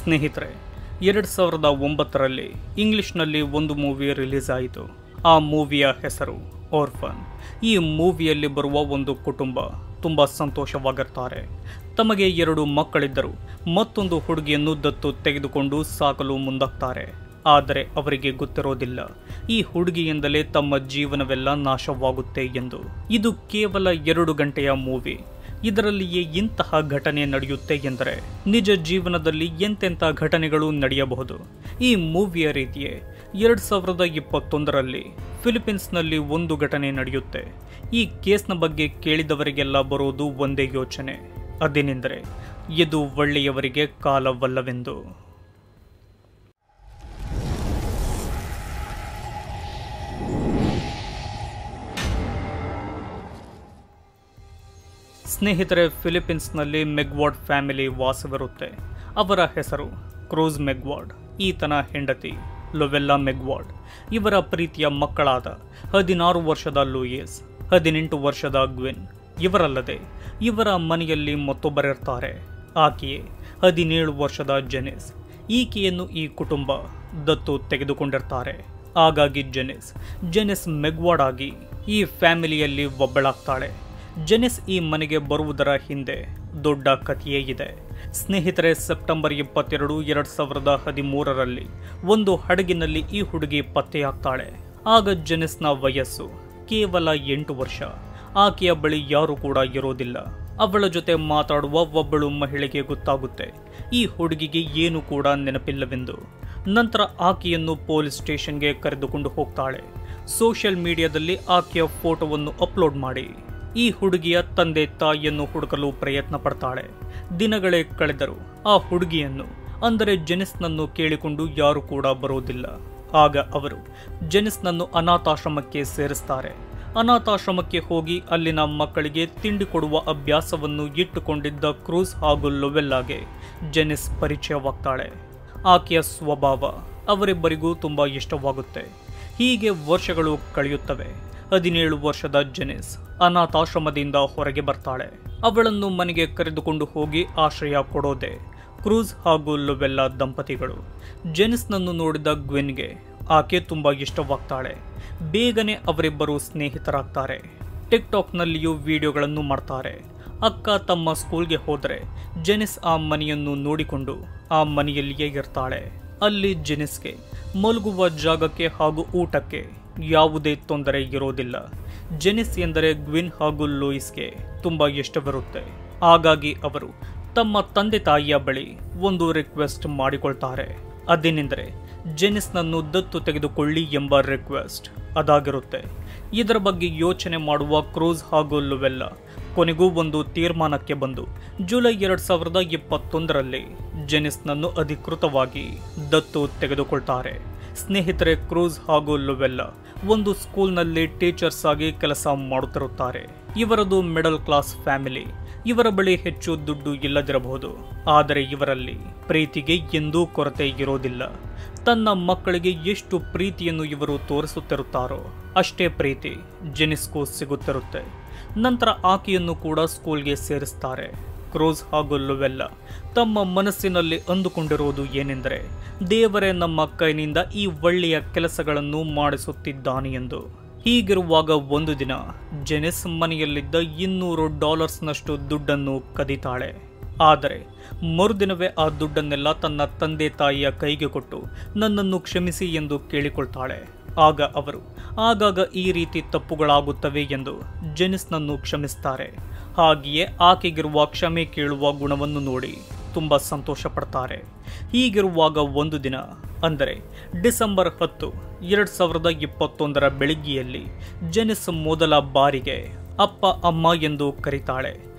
ಸ್ನೇಹಿತರೆ, 2009ರಲ್ಲಿ ಇಂಗ್ಲಿಷ್ನಲ್ಲಿ ಒಂದು ಮೂವಿ ರಿಲೀಸ್ ಆಯಿತು. ಆ ಮೂವಿಯ ಹೆಸರು ಆರ್ಫನ್. ಈ ಮೂವಿಯಲ್ಲಿ ಬರುವ ಒಂದು ಕುಟುಂಬ ತುಂಬ ಸಂತೋಷವಾಗಿರ್ತಾರೆ. ತಮಗೆ 2 ಮಕ್ಕಳಿದ್ದರು. ಮತ್ತೊಂದು ಹುಡುಗಿಯನ್ನು ದತ್ತು ತೆಗೆದುಕೊಂಡು ಸಾಕಲು ಮುಂದಾಗ್ತಾರೆ. ಆದರೆ ಅವರಿಗೆ ಗೊತ್ತಿರೋದಿಲ್ಲ ಈ ಹುಡುಗಿಯಿಂದಲೇ ತಮ್ಮ ಜೀವನವೆಲ್ಲ ನಾಶವಾಗುತ್ತೆ ಎಂದು. ಇದು ಕೇವಲ 2 ಗಂಟೆಯ ಮೂವಿ. ಇದರಲ್ಲಿಯೇ ಇಂತಹ ಘಟನೆ ನಡೆಯುತ್ತೆ ಎಂದರೆ ನಿಜ ಜೀವನದಲ್ಲಿ ಎಂತೆಂಥ ಘಟನೆಗಳು ನಡೆಯಬಹುದು. ಈ ಮೂವಿಯ ರೀತಿಯೇ 2021ರಲ್ಲಿ ಫಿಲಿಪೀನ್ಸ್ನಲ್ಲಿ ಒಂದು ಘಟನೆ ನಡೆಯುತ್ತೆ. ಈ ಕೇಸ್ನ ಬಗ್ಗೆ ಕೇಳಿದವರಿಗೆಲ್ಲ ಬರೋದು ಒಂದೇ ಯೋಚನೆ, ಅದೇನೆಂದರೆ ಇದು ಒಳ್ಳೆಯವರಿಗೆ ಕಾಲವಲ್ಲವೆಂದು. ಸ್ನೇಹಿತರೆ, ಫಿಲಿಪೀನ್ಸ್ನಲ್ಲಿ ಮೆಗ್ವಾರ್ಡ್ ಫ್ಯಾಮಿಲಿ ವಾಸವಿರುತ್ತೆ. ಅವರ ಹೆಸರು ಕ್ರೂಸ್ ಮೆಗ್ವಾರ್ಡ್. ಈತನ ಹೆಂಡತಿ ಲೊವೆಲ್ಲಾ ಮೆಗ್ವಾರ್ಡ್. ಇವರ ಪ್ರೀತಿಯ ಮಕ್ಕಳಾದ 16 ವರ್ಷದ ಲೂಯಿಸ್, 18 ವರ್ಷದ ಗ್ವಿನ್. ಇವರಲ್ಲದೆ ಇವರ ಮನೆಯಲ್ಲಿ ಮತ್ತೊಬ್ಬರಿರ್ತಾರೆ. ಆಕೆಯೇ 17 ವರ್ಷದ ಜೆನಿಸ್. ಈಕೆಯನ್ನು ಈ ಕುಟುಂಬ ದತ್ತು ತೆಗೆದುಕೊಂಡಿರ್ತಾರೆ. ಹಾಗಾಗಿ ಜೆನಿಸ್ ಮೆಗ್ವಾರ್ಡ್ ಆಗಿ ಈ ಫ್ಯಾಮಿಲಿಯಲ್ಲಿ ಒಬ್ಬಳಾಗ್ತಾಳೆ. ಜೆನಿಸ್ ಈ ಮನೆಗೆ ಬರುವುದರ ಹಿಂದೆ ದೊಡ್ಡ ಕಥೆಯೇ ಇದೆ. ಸ್ನೇಹಿತರೆ, ಸೆಪ್ಟೆಂಬರ್ 22, 2013ರಲ್ಲಿ ಒಂದು ಹಡಗಿನಲ್ಲಿ ಈ ಹುಡುಗಿ ಪತ್ತೆಯಾಗ್ತಾಳೆ. ಆಗ ಜೆನಿಸ್ನ ವಯಸ್ಸು ಕೇವಲ 8 ವರ್ಷ. ಆಕೆಯ ಬಳಿ ಯಾರೂ ಕೂಡ ಇರೋದಿಲ್ಲ. ಅವಳ ಜೊತೆ ಮಾತಾಡುವ ಒಬ್ಬಳು ಮಹಿಳೆಗೆ ಗೊತ್ತಾಗುತ್ತೆ ಈ ಹುಡುಗಿಗೆ ಏನು ಕೂಡ ನೆನಪಿಲ್ಲವೆಂದು. ನಂತರ ಆಕೆಯನ್ನು ಪೊಲೀಸ್ ಸ್ಟೇಷನ್ಗೆ ಕರೆದುಕೊಂಡು ಹೋಗ್ತಾಳೆ. ಸೋಷಿಯಲ್ ಮೀಡಿಯಾದಲ್ಲಿ ಆಕೆಯ ಫೋಟೋವನ್ನು ಅಪ್ಲೋಡ್ ಮಾಡಿ ಈ ಹುಡುಗಿಯ ತಂದೆ ತಾಯಿಯನ್ನು ಹುಡುಕಲು ಪ್ರಯತ್ನ ಪಡ್ತಾಳೆ. ದಿನಗಳೇ ಕಳೆದರೂ ಆ ಹುಡುಗಿಯನ್ನು ಅಂದರೆ ಜೆನಿಸ್ನನ್ನು ಕೇಳಿಕೊಂಡು ಯಾರು ಕೂಡ ಬರೋದಿಲ್ಲ. ಆಗ ಅವರು ಜೆನಿಸ್ನನ್ನು ಅನಾಥಾಶ್ರಮಕ್ಕೆ ಸೇರಿಸ್ತಾರೆ. ಅನಾಥಾಶ್ರಮಕ್ಕೆ ಹೋಗಿ ಅಲ್ಲಿನ ಮಕ್ಕಳಿಗೆ ತಿಂಡಿ ಕೊಡುವ ಅಭ್ಯಾಸವನ್ನು ಇಟ್ಟುಕೊಂಡಿದ್ದ ಕ್ರೂಸ್ ಹಾಗೂ ಲೊವೆಲ್ಲಾಗೆ ಜೆನಿಸ್ ಪರಿಚಯವಾಗ್ತಾಳೆ. ಆಕೆಯ ಸ್ವಭಾವ ಅವರಿಬ್ಬರಿಗೂ ತುಂಬ ಇಷ್ಟವಾಗುತ್ತೆ. ಹೀಗೆ ವರ್ಷಗಳು ಕಳೆಯುತ್ತವೆ. 17 ವರ್ಷದ ಜೆನಿಸ್ ಅನಾಥಾಶ್ರಮದಿಂದ ಹೊರಗೆ ಬರ್ತಾಳೆ. ಅವಳನ್ನು ಮನೆಗೆ ಕರೆದುಕೊಂಡು ಹೋಗಿ ಆಶ್ರಯ ಕೊಡೋದೆ ಕ್ರೂಸ್ ಹಾಗೂ ಲೊವೆಲ್ಲಾ ದಂಪತಿಗಳು. ಜೆನಿಸ್ನನ್ನು ನೋಡಿದ ಗ್ವಿನ್ಗೆ ಆಕೆ ತುಂಬ ಇಷ್ಟವಾಗ್ತಾಳೆ. ಬೇಗನೆ ಅವರಿಬ್ಬರು ಸ್ನೇಹಿತರಾಗ್ತಾರೆ. ಟಿಕ್ಟಾಕ್ನಲ್ಲಿಯೂ ವಿಡಿಯೋಗಳನ್ನು ಮಾಡ್ತಾರೆ. ಅಕ್ಕ ತಮ್ಮ ಸ್ಕೂಲ್ಗೆ ಹೋದರೆ ಜೆನಿಸ್ ಆ ಮನೆಯನ್ನು ನೋಡಿಕೊಂಡು ಆ ಮನೆಯಲ್ಲಿಯೇ ಇರ್ತಾಳೆ. ಅಲ್ಲಿ ಜೆನಿಸ್ಗೆ ಮಲಗುವ ಜಾಗಕ್ಕೆ ಹಾಗೂ ಊಟಕ್ಕೆ ಯಾವುದೇ ತೊಂದರೆ ಇರೋದಿಲ್ಲ. ಜೆನಿಸ್ ಎಂದರೆ ಗ್ವಿನ್ ಹಾಗೂ ಲೂಯಿಸ್ಗೆ ತುಂಬ ಇಷ್ಟವಿರುತ್ತೆ. ಹಾಗಾಗಿ ಅವರು ತಮ್ಮ ತಂದೆ ತಾಯಿಯ ಬಳಿ ಒಂದು ರಿಕ್ವೆಸ್ಟ್ ಮಾಡಿಕೊಳ್ತಾರೆ. ಅದೇನೆಂದರೆ ಜೆನಿಸ್ನನ್ನು ದತ್ತು ತೆಗೆದುಕೊಳ್ಳಿ ಎಂಬ ರಿಕ್ವೆಸ್ಟ್ ಅದಾಗಿರುತ್ತೆ. ಇದರ ಬಗ್ಗೆ ಯೋಚನೆ ಮಾಡುವ ಕ್ರೂಸ್ ಹಾಗೂ ಲೊವೆಲ್ಲಾ ಕೊನೆಗೂ ಒಂದು ತೀರ್ಮಾನಕ್ಕೆ ಬಂದು ಜುಲೈ 2021ರಲ್ಲಿ ಜೆನಿಸ್ನನ್ನು ಅಧಿಕೃತವಾಗಿ ದತ್ತು ತೆಗೆದುಕೊಳ್ತಾರೆ. ಸ್ನೇಹಿತರೆ, ಕ್ರೂಸ್ ಹಾಗೂ ಲೊವೆಲ್ಲಾ ಒಂದು ಸ್ಕೂಲ್ನಲ್ಲಿ ಟೀಚರ್ಸ್ ಆಗಿ ಕೆಲಸ ಮಾಡುತ್ತಿರುತ್ತಾರೆ. ಇವರದು ಮಿಡಲ್ ಕ್ಲಾಸ್ ಫ್ಯಾಮಿಲಿ. ಇವರ ಬಳಿ ಹೆಚ್ಚು ದುಡ್ಡು ಇಲ್ಲದಿರಬಹುದು, ಆದರೆ ಇವರಲ್ಲಿ ಪ್ರೀತಿಗೆ ಎಂದೂ ಕೊರತೆ ಇರೋದಿಲ್ಲ. ತನ್ನ ಮಕ್ಕಳಿಗೆ ಎಷ್ಟು ಪ್ರೀತಿಯನ್ನು ಇವರು ತೋರಿಸುತ್ತಿರುತ್ತಾರೋ ಅಷ್ಟೇ ಪ್ರೀತಿ ಜೆನಿಸ್ಗೂ ಸಿಗುತ್ತಿರುತ್ತೆ. ನಂತರ ಆಕೆಯನ್ನು ಕೂಡ ಸ್ಕೂಲ್ಗೆ ಸೇರಿಸ್ತಾರೆ. ಕ್ರೂಸ್ ಹಾಗೂ ಲೊವೆಲ್ಲಾ ತಮ್ಮ ಮನಸ್ಸಿನಲ್ಲಿ ಅಂದುಕೊಂಡಿರುವುದು ಏನೆಂದರೆ ದೇವರೇ ನಮ್ಮ ಕೈನಿಂದ ಈ ಒಳ್ಳೆಯ ಕೆಲಸಗಳನ್ನು ಮಾಡಿಸುತ್ತಿದ್ದಾನೆ ಎಂದು. ಹೀಗಿರುವಾಗ ಒಂದು ದಿನ ಜೆನಿಸ್ ಮನೆಯಲ್ಲಿದ್ದ $200ನಷ್ಟು ದುಡ್ಡನ್ನು ಕದೀತಾಳೆ. ಆದರೆ ಮರುದಿನವೇ ಆ ದುಡ್ಡನ್ನೆಲ್ಲ ತನ್ನ ತಂದೆ ತಾಯಿಯ ಕೈಗೆ ಕೊಟ್ಟು ನನ್ನನ್ನು ಕ್ಷಮಿಸಿ ಎಂದು ಕೇಳಿಕೊಳ್ತಾಳೆ. ಆಗ ಅವರು ಆಗಾಗ ಈ ರೀತಿ ತಪ್ಪುಗಳಾಗುತ್ತವೆ ಎಂದು ಜೆನಿಸ್ನನ್ನು ಕ್ಷಮಿಸ್ತಾರೆ. ಹಾಗೆಯೇ ಆಕೆಗಿರುವ ಕ್ಷಮೆ ಕೇಳುವ ಗುಣವನ್ನು ನೋಡಿ ತುಂಬ ಸಂತೋಷ ಪಡ್ತಾರೆ. ಹೀಗಿರುವಾಗ ಒಂದು ದಿನ ಅಂದರೆ ಡಿಸೆಂಬರ್ 10, 2021ರ ಬೆಳಿಗ್ಗೆಯಲ್ಲಿ ಜೆನಿಸ್ ಮೊದಲ ಬಾರಿಗೆ ಅಪ್ಪ ಅಮ್ಮ ಎಂದು ಕರೀತಾಳೆ.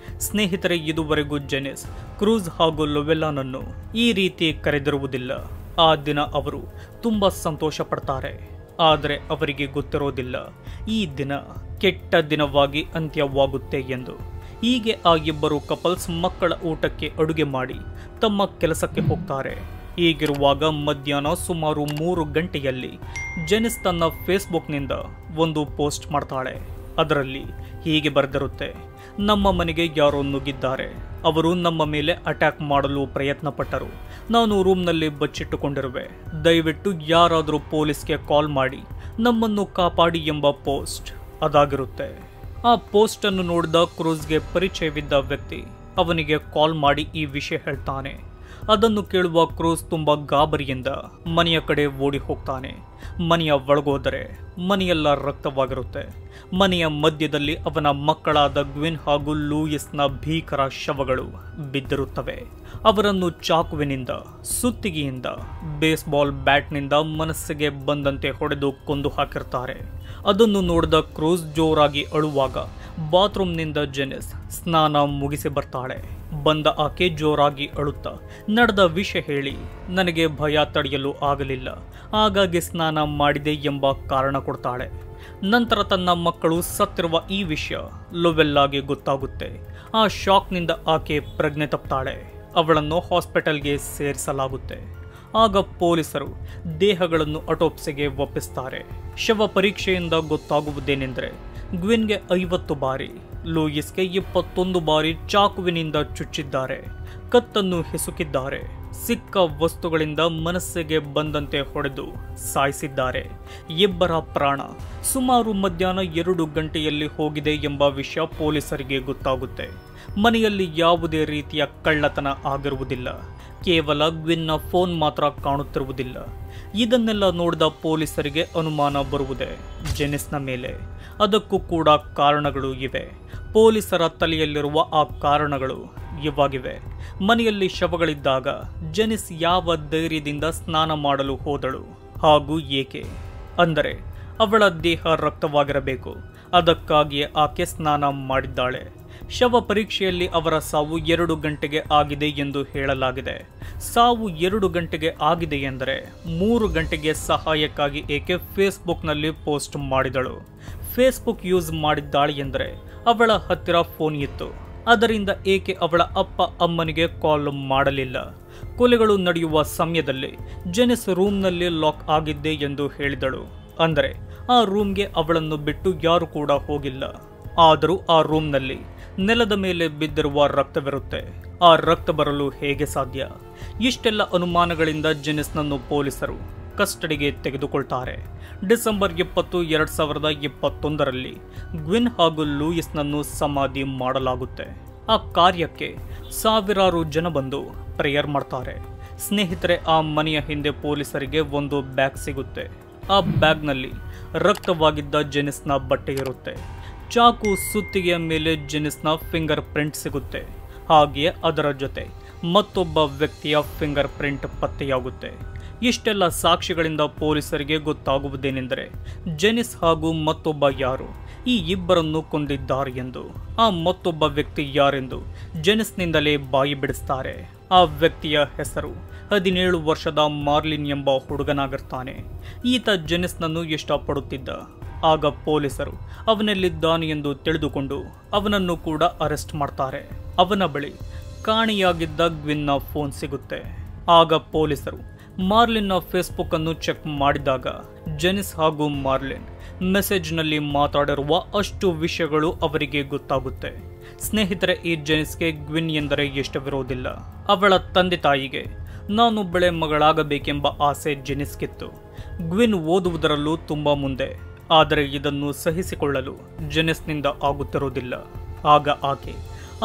ಸ್ನೇಹಿತರೆ, ಇದುವರೆಗೂ ಜೆನಿಸ್ ಕ್ರೂಸ್ ಹಾಗೂ ಲೊವೆಲ್ಲಾನನ್ನು ಈ ರೀತಿ ಕರೆದಿರುವುದಿಲ್ಲ. ಆ ದಿನ ಅವರು ತುಂಬ ಸಂತೋಷ ಪಡ್ತಾರೆ. ಆದರೆ ಅವರಿಗೆ ಗೊತ್ತಿರೋದಿಲ್ಲ ಈ ದಿನ ಕೆಟ್ಟ ದಿನವಾಗಿ ಅಂತ್ಯವಾಗುತ್ತೆ ಎಂದು. ಹೀಗೆ ಆ ಇಬ್ಬರು ಕಪಲ್ಸ್ ಮಕ್ಕಳ ಊಟಕ್ಕೆ ಅಡುಗೆ ಮಾಡಿ ತಮ್ಮ ಕೆಲಸಕ್ಕೆ ಹೋಗ್ತಾರೆ. ಹೀಗಿರುವಾಗ ಮಧ್ಯಾಹ್ನ ಸುಮಾರು 3 ಗಂಟೆಯಲ್ಲಿ ಜೆನಿಸ್ ತನ್ನ ಫೇಸ್ಬುಕ್ನಿಂದ ಒಂದು ಪೋಸ್ಟ್ ಮಾಡ್ತಾಳೆ. ಅದರಲ್ಲಿ ಹೀಗೆ ಬರೆದಿರುತ್ತೆ: ನಮ್ಮ ಮನೆಗೆ ಯಾರೋ ನುಗ್ಗಿದ್ದಾರೆ. ಅವರು ನಮ್ಮ ಮೇಲೆ ಅಟ್ಯಾಕ್ ಮಾಡಲು ಪ್ರಯತ್ನ ಪಟ್ಟರು. ನಾನು ರೂಮ್ನಲ್ಲಿ ಬಚ್ಚಿಟ್ಟುಕೊಂಡಿರುವೆ, ದಯವಿಟ್ಟು ಯಾರಾದರೂ ಪೊಲೀಸ್ಗೆ ಕಾಲ್ ಮಾಡಿ ನಮ್ಮನ್ನು ಕಾಪಾಡಿ ಎಂಬ ಪೋಸ್ಟ್ ಅದಾಗಿರುತ್ತೆ. ಆ ಪೋಸ್ಟ್ ಅನ್ನು ನೋಡಿದ ಕ್ರೂಸ್ಗೆ ಪರಿಚಯವಿದ್ದ ವ್ಯಕ್ತಿ ಅವನಿಗೆ ಕಾಲ್ ಮಾಡಿ ಈ ವಿಷಯ ಹೇಳ್ತಾನೆ. ಅದನ್ನು ಕೇಳುವ ಕ್ರೂಸ್ ತುಂಬಾ ಗಾಬರಿಯಿಂದ ಮನೆಯ ಕಡೆ ಓಡಿ ಹೋಗ್ತಾನೆ. ಮನೆಯ ಒಳಗೋದರೆ ಮನೆಯೆಲ್ಲ ರಕ್ತವಾಗಿರುತ್ತೆ. ಮನೆಯ ಮಧ್ಯದಲ್ಲಿ ಅವನ ಮಕ್ಕಳಾದ ಗ್ವಿನ್ ಹಾಗೂ ಲೂಯಿಸ್ನ ಭೀಕರ ಶವಗಳು ಬಿದ್ದಿರುತ್ತವೆ. ಅವರನ್ನು ಚಾಕುವಿನಿಂದ, ಸುತ್ತಿಗೆಯಿಂದ, ಬೇಸ್ಬಾಲ್ ಬ್ಯಾಟ್ನಿಂದ ಮನಸ್ಸಿಗೆ ಬಂದಂತೆ ಹೊಡೆದು ಕೊಂದು ಹಾಕಿರ್ತಾರೆ. ಅದನ್ನು ನೋಡಿದ ಕ್ರೂಸ್ ಜೋರಾಗಿ ಅಳುವಾಗ ಬಾತ್ರೂಮ್ನಿಂದ ಜೆನಿಸ್ ಸ್ನಾನ ಮುಗಿಸಿ ಬರ್ತಾಳೆ. ಬಂದ ಆಕೆ ಜೋರಾಗಿ ಅಳುತ್ತಾ ನಡೆದ ವಿಷಯ ಹೇಳಿ, ನನಗೆ ಭಯ ತಡೆಯಲು ಆಗಲಿಲ್ಲ, ಹಾಗಾಗಿ ಸ್ನಾನ ಮಾಡಿದೆ ಎಂಬ ಕಾರಣ ಕೊಡ್ತಾಳೆ. ನಂತರ ತನ್ನ ಮಕ್ಕಳು ಸತ್ತಿರುವ ಈ ವಿಷಯ ಲೊವೆಲ್ಲಾಗೆ ಗೊತ್ತಾಗುತ್ತೆ. ಆ ಶಾಕ್ನಿಂದ ಆಕೆ ಪ್ರಜ್ಞೆ ತಪ್ತಾಳೆ. ಅವಳನ್ನು ಹಾಸ್ಪಿಟಲ್ಗೆ ಸೇರಿಸಲಾಗುತ್ತೆ. ಆಗ ಪೊಲೀಸರು ದೇಹಗಳನ್ನು ಅಟೋಪ್ಸಿಗೆ ಒಪ್ಪಿಸ್ತಾರೆ. ಶವ ಪರೀಕ್ಷೆಯಿಂದ ಗೊತ್ತಾಗುವುದೇನೆಂದರೆ ಗ್ವಿನ್ಗೆ 50 ಬಾರಿ, ಲೂಯಿಸ್ಗೆ 21 ಬಾರಿ ಚಾಕುವಿನಿಂದ ಚುಚ್ಚಿದ್ದಾರೆ, ಕತ್ತನ್ನು ಹಿಸುಕಿದ್ದಾರೆ, ಸಿಕ್ಕ ವಸ್ತುಗಳಿಂದ ಮನಸ್ಸಿಗೆ ಬಂದಂತೆ ಹೊಡೆದು ಸಾಯಿಸಿದ್ದಾರೆ. ಇಬ್ಬರ ಪ್ರಾಣ ಸುಮಾರು ಮಧ್ಯಾಹ್ನ 2 ಗಂಟೆಯಲ್ಲಿ ಹೋಗಿದೆ ಎಂಬ ವಿಷಯ ಪೊಲೀಸರಿಗೆ ಗೊತ್ತಾಗುತ್ತೆ. ಮನೆಯಲ್ಲಿ ಯಾವುದೇ ರೀತಿಯ ಕಳ್ಳತನ ಆಗಿರುವುದಿಲ್ಲ, ಕೇವಲ ಗ್ವಿನ್ನ ಫೋನ್ ಮಾತ್ರ ಕಾಣುತ್ತಿರುವುದಿಲ್ಲ. ಇದನ್ನೆಲ್ಲ ನೋಡಿದ ಪೊಲೀಸರಿಗೆ ಅನುಮಾನ ಬರುವುದೇ ಜೆನಿಸ್ನ ಮೇಲೆ. ಅದಕ್ಕೂ ಕೂಡ ಕಾರಣಗಳು ಇವೆ. ಪೊಲೀಸರ ತಲೆಯಲ್ಲಿರುವ ಆ ಕಾರಣಗಳು ಇವಾಗಿವೆ. ಮನೆಯಲ್ಲಿ ಶವಗಳಿದ್ದಾಗ ಜೆನಿಸ್ ಯಾವ ಧೈರ್ಯದಿಂದ ಸ್ನಾನ ಮಾಡಲು ಹೋದಳು ಹಾಗೂ ಏಕೆ? ಅಂದರೆ ಅವಳ ದೇಹ ರಕ್ತವಾಗಿರಬೇಕು, ಅದಕ್ಕಾಗಿಯೇ ಆಕೆ ಸ್ನಾನ ಮಾಡಿದ್ದಾಳೆ. ಶವ ಪರೀಕ್ಷೆಯಲ್ಲಿ ಅವರ ಸಾವು 2 ಗಂಟೆಗೆ ಆಗಿದೆ ಎಂದು ಹೇಳಲಾಗಿದೆ. ಸಾವು 2 ಗಂಟೆಗೆ ಆಗಿದೆ ಎಂದರೆ 3 ಗಂಟೆಗೆ ಸಹಾಯಕ್ಕಾಗಿ ಏಕೆ ಫೇಸ್ಬುಕ್ನಲ್ಲಿ ಪೋಸ್ಟ್ ಮಾಡಿದಳು. ಫೇಸ್ಬುಕ್ ಯೂಸ್ ಮಾಡಿದ್ದಾಳೆ ಎಂದರೆ ಅವಳ ಹತ್ತಿರ ಫೋನ್ ಇತ್ತು. ಅದರಿಂದ ಏಕೆ ಅವಳ ಅಪ್ಪ ಅಮ್ಮನಿಗೆ ಕಾಲ್ ಮಾಡಲಿಲ್ಲ? ಕೊಲೆಗಳು ನಡೆಯುವ ಸಮಯದಲ್ಲಿ ಜೆನಿಸ್ ರೂಮ್ನಲ್ಲಿ ಲಾಕ್ ಆಗಿದ್ದೆ ಎಂದು ಹೇಳಿದಳು. ಅಂದರೆ ಆ ರೂಮ್ಗೆ ಅವಳನ್ನು ಬಿಟ್ಟು ಯಾರು ಕೂಡ ಹೋಗಿಲ್ಲ. ಆದರೂ ಆ ರೂಮ್ನಲ್ಲಿ ನೆಲದ ಮೇಲೆ ಬಿದ್ದಿರುವ ರಕ್ತವಿರುತ್ತೆ. ಆ ರಕ್ತ ಬರಲು ಹೇಗೆ ಸಾಧ್ಯ? ಇಷ್ಟೆಲ್ಲ ಅನುಮಾನಗಳಿಂದ ಜೆನಿಸ್ನನ್ನು ಪೊಲೀಸರು ಕಸ್ಟಡಿಗೆ ತೆಗೆದುಕೊಳ್ತಾರೆ. ಡಿಸೆಂಬರ್ 20, 2021ರಲ್ಲಿ ಗ್ವಿನ್ ಹಾಗೂ ಲೂಯಿಸ್ನನ್ನು ಸಮಾಧಿ ಮಾಡಲಾಗುತ್ತೆ. ಆ ಕಾರ್ಯಕ್ಕೆ ಸಾವಿರಾರು ಜನ ಬಂದು ಪ್ರೇಯರ್ ಮಾಡ್ತಾರೆ. ಸ್ನೇಹಿತರೆ, ಆ ಮನೆಯ ಹಿಂದೆ ಪೊಲೀಸರಿಗೆ ಒಂದು ಬ್ಯಾಗ್ ಸಿಗುತ್ತೆ. ಆ ಬ್ಯಾಗ್ನಲ್ಲಿ ರಕ್ತವಾಗಿದ್ದ ಜೆನಿಸ್ನ ಬಟ್ಟೆ ಇರುತ್ತೆ. ಚಾಕು ಸುತ್ತಿಗೆಯ ಮೇಲೆ ಜೆನಿಸ್ನ ಫಿಂಗರ್ ಪ್ರಿಂಟ್ ಸಿಗುತ್ತೆ. ಹಾಗೆಯೇ ಅದರ ಜೊತೆ ಮತ್ತೊಬ್ಬ ವ್ಯಕ್ತಿಯ ಫಿಂಗರ್ ಪ್ರಿಂಟ್ ಪತ್ತೆಯಾಗುತ್ತೆ. ಇಷ್ಟೆಲ್ಲ ಸಾಕ್ಷಿಗಳಿಂದ ಪೊಲೀಸರಿಗೆ ಗೊತ್ತಾಗುವುದೇನೆಂದರೆ ಜೆನಿಸ್ ಹಾಗೂ ಮತ್ತೊಬ್ಬ ಯಾರು ಈ ಇಬ್ಬರನ್ನು ಕೊಂದಿದ್ದಾರೆ ಎಂದು. ಆ ಮತ್ತೊಬ್ಬ ವ್ಯಕ್ತಿ ಯಾರೆಂದು ಜೆನಿಸ್ನಿಂದಲೇ ಬಾಯಿ ಬಿಡಿಸ್ತಾರೆ. ಆ ವ್ಯಕ್ತಿಯ ಹೆಸರು 17 ವರ್ಷದ ಮಾರ್ಲಿನ್ ಎಂಬ ಹುಡುಗನಾಗಿರ್ತಾನೆ. ಈತ ಜೆನಿಸ್ನನ್ನು ಇಷ್ಟಪಡುತ್ತಿದ್ದ. ಆಗ ಪೊಲೀಸರು ಅವನಲ್ಲಿದ್ದಾನೆ ಎಂದು ತಿಳಿದುಕೊಂಡು ಅವನನ್ನು ಕೂಡ ಅರೆಸ್ಟ್ ಮಾಡ್ತಾರೆ. ಅವನ ಬಳಿ ಕಾಣೆಯಾಗಿದ್ದ ಗ್ವಿನ್ನ ಫೋನ್ ಸಿಗುತ್ತೆ. ಆಗ ಪೊಲೀಸರು ಮಾರ್ಲಿನ್ನ ಫೇಸ್ಬುಕ್ ಅನ್ನು ಚೆಕ್ ಮಾಡಿದಾಗ ಜೆನಿಸ್ ಹಾಗೂ ಮಾರ್ಲಿನ್ ಮೆಸೇಜ್ನಲ್ಲಿ ಮಾತಾಡಿರುವ ಅಷ್ಟು ವಿಷಯಗಳು ಅವರಿಗೆ ಗೊತ್ತಾಗುತ್ತೆ. ಸ್ನೇಹಿತರೆ, ಈ ಜೆನಿಸ್ಗೆ ಗ್ವಿನ್ ಎಂದರೆ ಇಷ್ಟವಿರೋದಿಲ್ಲ. ಅವಳ ತಂದೆ ತಾಯಿಗೆ ನಾನೊಬ್ಬಳೆ ಮಗಳಾಗಬೇಕೆಂಬ ಆಸೆ ಜೆನಿಸ್ಗಿತ್ತು. ಗ್ವಿನ್ ಓದುವುದರಲ್ಲೂ ತುಂಬಾ ಮುಂದೆ. ಆದರೆ ಇದನ್ನು ಸಹಿಸಿಕೊಳ್ಳಲು ಜೆನಿಸ್ನಿಂದ ಆಗುತ್ತಿರುವುದಿಲ್ಲ. ಆಗ ಆಕೆ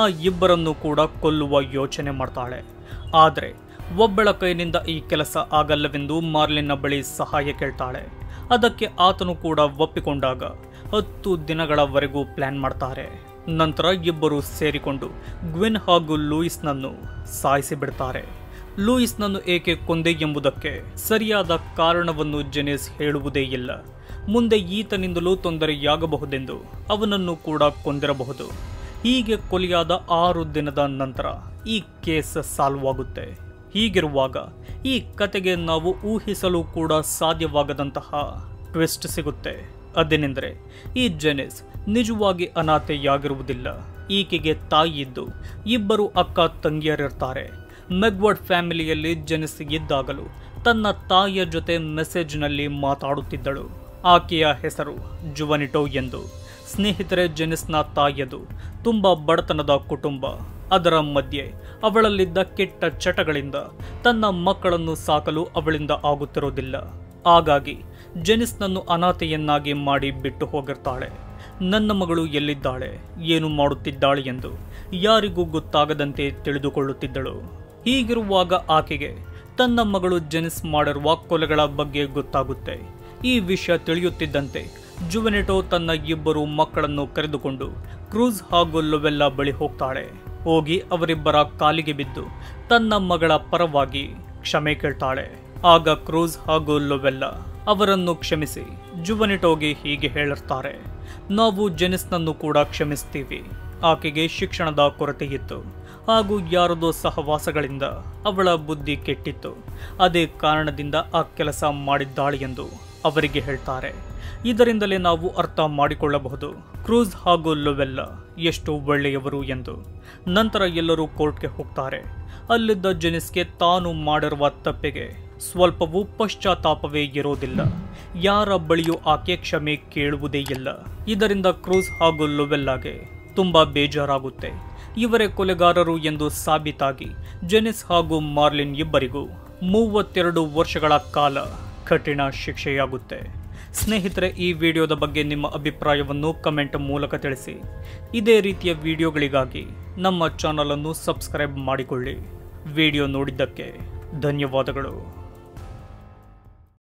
ಆ ಇಬ್ಬರನ್ನು ಕೂಡ ಕೊಲ್ಲುವ ಯೋಚನೆ ಮಾಡ್ತಾಳೆ. ಆದರೆ ಒಬ್ಬಳ ಕೈನಿಂದ ಈ ಕೆಲಸ ಆಗಲ್ಲವೆಂದು ಮಾರ್ಲಿನ್ನ ಬಳಿ ಸಹಾಯ ಕೇಳ್ತಾಳೆ. ಅದಕ್ಕೆ ಆತನು ಕೂಡ ಒಪ್ಪಿಕೊಂಡಾಗ 10 ದಿನಗಳವರೆಗೂ ಪ್ಲಾನ್ ಮಾಡ್ತಾರೆ. ನಂತರ ಇಬ್ಬರು ಸೇರಿಕೊಂಡು ಗ್ವಿನ್ ಹಾಗೂ ಲೂಯಿಸ್ನನ್ನು ಸಾಯಿಸಿಬಿಡ್ತಾರೆ. ಲೂಯಿಸ್ನನ್ನು ಏಕೆ ಕೊಂದೆ ಎಂಬುದಕ್ಕೆ ಸರಿಯಾದ ಕಾರಣವನ್ನು ಜೆನಿಸ್ ಹೇಳುವುದೇ ಇಲ್ಲ. ಮುಂದೆ ಈತನಿಂದಲೂ ತೊಂದರೆಯಾಗಬಹುದೆಂದು ಅವನನ್ನು ಕೂಡ ಕೊಂದಿರಬಹುದು. ಹೀಗೆ ಕೊಲೆಯಾದ 6 ದಿನದ ನಂತರ ಈ ಕೇಸ್ ಸಾಲ್ವ್ ಆಗುತ್ತೆ. ಹೀಗಿರುವಾಗ ಈ ಕತೆಗೆ ನಾವು ಊಹಿಸಲು ಕೂಡ ಸಾಧ್ಯವಾಗದಂತಹ ಟ್ವಿಸ್ಟ್ ಸಿಗುತ್ತೆ. ಅದೇನೆಂದರೆ ಈ ಜೆನಿಸ್ ನಿಜವಾಗಿ ಅನಾಥೆಯಾಗಿರುವುದಿಲ್ಲ. ಈಕೆಗೆ ತಾಯಿ ಇದ್ದು ಇಬ್ಬರು ಅಕ್ಕ ತಂಗಿಯರಿರ್ತಾರೆ. ಮೆಗ್ವರ್ಡ್ ಫ್ಯಾಮಿಲಿಯಲ್ಲಿ ಜೆನಿಸ್ ಇದ್ದಾಗಲೂ ತನ್ನ ತಾಯಿಯ ಜೊತೆ ಮೆಸೇಜ್ನಲ್ಲಿ ಮಾತಾಡುತ್ತಿದ್ದಳು. ಆಕೆಯ ಹೆಸರು ಜುವನಿಟೋ ಎಂದು. ಸ್ನೇಹಿತರೆ, ಜೆನಿಸ್ನ ತಾಯಿಯದು ತುಂಬ ಬಡತನದ ಕುಟುಂಬ. ಅದರ ಮಧ್ಯೆ ಅವಳಲ್ಲಿದ್ದ ಕೆಟ್ಟ ಚಟಗಳಿಂದ ತನ್ನ ಮಕ್ಕಳನ್ನು ಸಾಕಲು ಅವಳಿಂದ ಆಗುತ್ತಿರೋದಿಲ್ಲ. ಹಾಗಾಗಿ ಜೆನಿಸ್ನನ್ನು ಅನಾಥೆಯನ್ನಾಗಿ ಮಾಡಿ ಬಿಟ್ಟು ಹೋಗಿರ್ತಾಳೆ. ನನ್ನ ಮಗಳು ಎಲ್ಲಿದ್ದಾಳೆ, ಏನು ಮಾಡುತ್ತಿದ್ದಾಳೆ ಎಂದು ಯಾರಿಗೂ ಗೊತ್ತಾಗದಂತೆ ತಿಳಿದುಕೊಳ್ಳುತ್ತಿದ್ದಳು. ಹೀಗಿರುವಾಗ ಆಕೆಗೆ ತನ್ನ ಮಗಳು ಜೆನಿಸ್ ಮಾಡಿರುವ ಕೊಲೆಗಳ ಬಗ್ಗೆ ಗೊತ್ತಾಗುತ್ತೆ. ಈ ವಿಷಯ ತಿಳಿಯುತ್ತಿದ್ದಂತೆ ಜುವೆನೆಟೋ ತನ್ನ 2 ಮಕ್ಕಳನ್ನು ಕರೆದುಕೊಂಡು ಕ್ರೂಸ್ ಹಾಗೂ ಲೊವೆಲ್ಲಾ ಬಳಿ ಹೋಗ್ತಾಳೆ. ಹೋಗಿ ಅವರಿಬ್ಬರ ಕಾಲಿಗೆ ಬಿದ್ದು ತನ್ನ ಮಗಳ ಪರವಾಗಿ ಕ್ಷಮೆ ಕೇಳ್ತಾಳೆ. ಆಗ ಕ್ರೂಸ್ ಹಾಗೂ ಲೊವೆಲ್ಲಾ ಅವರನ್ನು ಕ್ಷಮಿಸಿ ಜುವೆನೆಟೋಗೆ ಹೀಗೆ ಹೇಳಿರ್ತಾರೆ, ನಾವು ಜೆನಿಸ್ನನ್ನು ಕೂಡ ಕ್ಷಮಿಸ್ತೀವಿ. ಆಕೆಗೆ ಶಿಕ್ಷಣದ ಕೊರತೆ ಇತ್ತು ಹಾಗೂ ಯಾರದೋ ಸಹವಾಸಗಳಿಂದ ಅವಳ ಬುದ್ಧಿ ಕೆಟ್ಟಿತ್ತು. ಅದೇ ಕಾರಣದಿಂದ ಆ ಕೆಲಸ ಮಾಡಿದ್ದಾಳೆ ಎಂದು ಅವರಿಗೆ ಹೇಳ್ತಾರೆ. ಇದರಿಂದಲೇ ನಾವು ಅರ್ಥ ಮಾಡಿಕೊಳ್ಳಬಹುದು ಕ್ರೂಸ್ ಹಾಗೂ ಲೊವೆಲ್ಲಾ ಎಷ್ಟು ಒಳ್ಳೆಯವರು ಎಂದು. ನಂತರ ಎಲ್ಲರೂ ಕೋರ್ಟ್ಗೆ ಹೋಗ್ತಾರೆ. ಅಲ್ಲಿದ್ದ ಜೆನಿಸ್ಗೆ ತಾನು ಮಾಡಿರುವ ತಪ್ಪಿಗೆ ಸ್ವಲ್ಪವೂ ಪಶ್ಚಾತ್ತಾಪವೇ ಇರೋದಿಲ್ಲ. ಯಾರ ಬಳಿಯೂ ಆಕೆ ಕ್ಷಮೆ ಕೇಳುವುದೇ ಇಲ್ಲ. ಇದರಿಂದ ಕ್ರೂಸ್ ಹಾಗೂ ಲೊವೆಲ್ಲಾಗೆ ತುಂಬಾ ಬೇಜಾರಾಗುತ್ತೆ. ಇವರೇ ಕೊಲೆಗಾರರು ಎಂದು ಸಾಬೀತಾಗಿ ಜೆನಿಸ್ ಹಾಗೂ ಮಾರ್ಲಿನ್ ಇಬ್ಬರಿಗೂ 32 ವರ್ಷಗಳ ಕಾಲ ಕಠಿಣ ಶಿಕ್ಷೆಯಾಗುತ್ತೆ. ಸ್ನೇಹಿತರೆ, ಈ ವಿಡಿಯೋದ ಬಗ್ಗೆ ನಿಮ್ಮ ಅಭಿಪ್ರಾಯವನ್ನು ಕಮೆಂಟ್ ಮೂಲಕ ತಿಳಿಸಿ. ಇದೇ ರೀತಿಯ ವಿಡಿಯೋಗಳಿಗಾಗಿ ನಮ್ಮ ಚಾನಲ್ ಅನ್ನು ಸಬ್ಸ್ಕ್ರೈಬ್ ಮಾಡಿಕೊಳ್ಳಿ. ವಿಡಿಯೋ ನೋಡಿದ್ದಕ್ಕೆ ಧನ್ಯವಾದಗಳು.